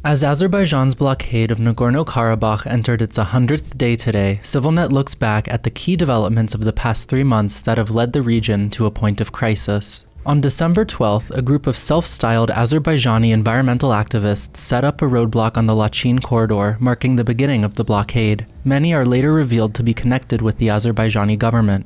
As Azerbaijan's blockade of Nagorno-Karabakh entered its 100th day today, CivilNet looks back at the key developments of the past 3 months that have led the region to a point of crisis. On December 12th, a group of self-styled Azerbaijani environmental activists set up a roadblock on the Lachin corridor, marking the beginning of the blockade. Many are later revealed to be connected with the Azerbaijani government.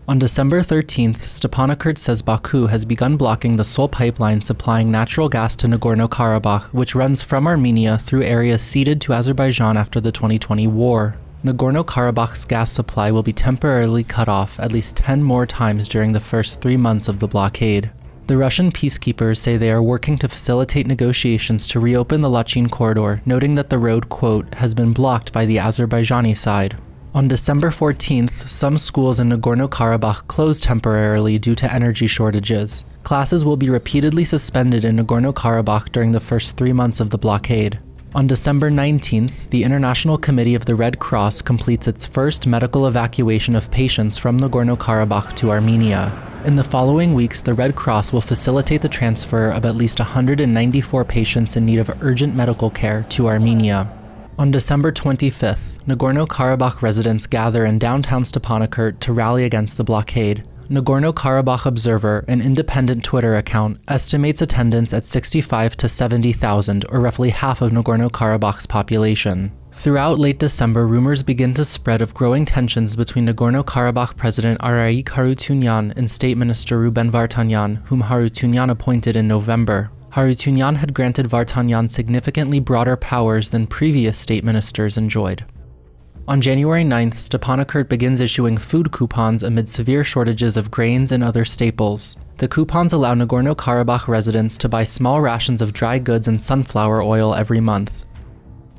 On December 13th, Stepanakert says Baku has begun blocking the sole pipeline supplying natural gas to Nagorno-Karabakh, which runs from Armenia through areas ceded to Azerbaijan after the 2020 war. Nagorno-Karabakh's gas supply will be temporarily cut off at least 10 more times during the first 3 months of the blockade. The Russian peacekeepers say they are working to facilitate negotiations to reopen the Lachin corridor, noting that the road, quote, has been blocked by the Azerbaijani side. On December 14th, some schools in Nagorno-Karabakh closed temporarily due to energy shortages. Classes will be repeatedly suspended in Nagorno-Karabakh during the first 3 months of the blockade. On December 19th, the International Committee of the Red Cross completes its first medical evacuation of patients from Nagorno-Karabakh to Armenia. In the following weeks, the Red Cross will facilitate the transfer of at least 194 patients in need of urgent medical care to Armenia. On December 25th, Nagorno-Karabakh residents gather in downtown Stepanakert to rally against the blockade. Nagorno-Karabakh Observer, an independent Twitter account, estimates attendance at 65 to 70,000, or roughly half of Nagorno-Karabakh's population. Throughout late December, rumors begin to spread of growing tensions between Nagorno-Karabakh President Araik Harutyunyan and State Minister Ruben Vartanyan, whom Harutyunyan appointed in November. Harutyunyan had granted Vartanyan significantly broader powers than previous state ministers enjoyed. On January 9th, Stepanakert begins issuing food coupons amid severe shortages of grains and other staples. The coupons allow Nagorno-Karabakh residents to buy small rations of dry goods and sunflower oil every month.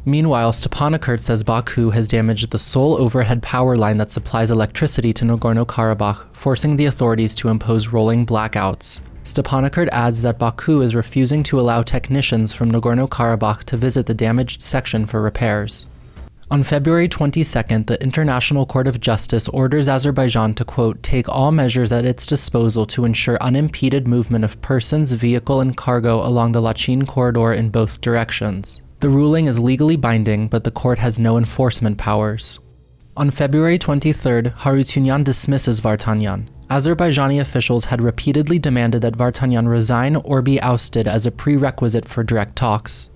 Meanwhile, Stepanakert says Baku has damaged the sole overhead power line that supplies electricity to Nagorno-Karabakh, forcing the authorities to impose rolling blackouts. Stepanakert adds that Baku is refusing to allow technicians from Nagorno-Karabakh to visit the damaged section for repairs. On February 22nd, the International Court of Justice orders Azerbaijan to, quote, take all measures at its disposal to ensure unimpeded movement of persons, vehicle, and cargo along the Lachin corridor in both directions. The ruling is legally binding, but the court has no enforcement powers. On February 23rd, Harutyunyan dismisses Vartanyan. Azerbaijani officials had repeatedly demanded that Vartanyan resign or be ousted as a prerequisite for direct talks.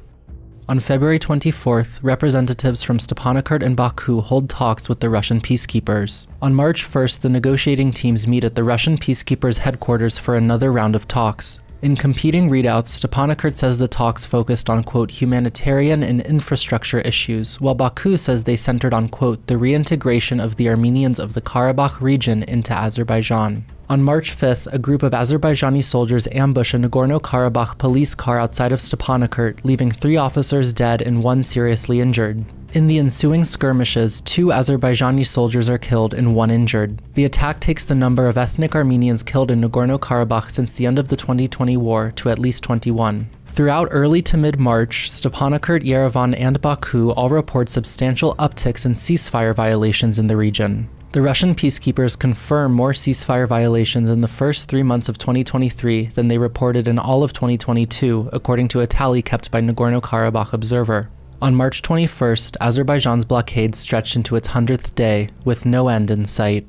On February 24th, representatives from Stepanakert and Baku hold talks with the Russian peacekeepers. On March 1st, the negotiating teams meet at the Russian peacekeepers' headquarters for another round of talks. In competing readouts, Stepanakert says the talks focused on, quote, humanitarian and infrastructure issues, while Baku says they centered on, quote, the reintegration of the Armenians of the Karabakh region into Azerbaijan. On March 5th, a group of Azerbaijani soldiers ambush a Nagorno-Karabakh police car outside of Stepanakert, leaving 3 officers dead and 1 seriously injured. In the ensuing skirmishes, 2 Azerbaijani soldiers are killed and 1 injured. The attack takes the number of ethnic Armenians killed in Nagorno-Karabakh since the end of the 2020 war to at least 21. Throughout early to mid-March, Stepanakert, Yerevan, and Baku all report substantial upticks in ceasefire violations in the region. The Russian peacekeepers confirm more ceasefire violations in the first 3 months of 2023 than they reported in all of 2022, according to a tally kept by Nagorno-Karabakh Observer. On March 21st, Azerbaijan's blockade stretched into its 100th day, with no end in sight.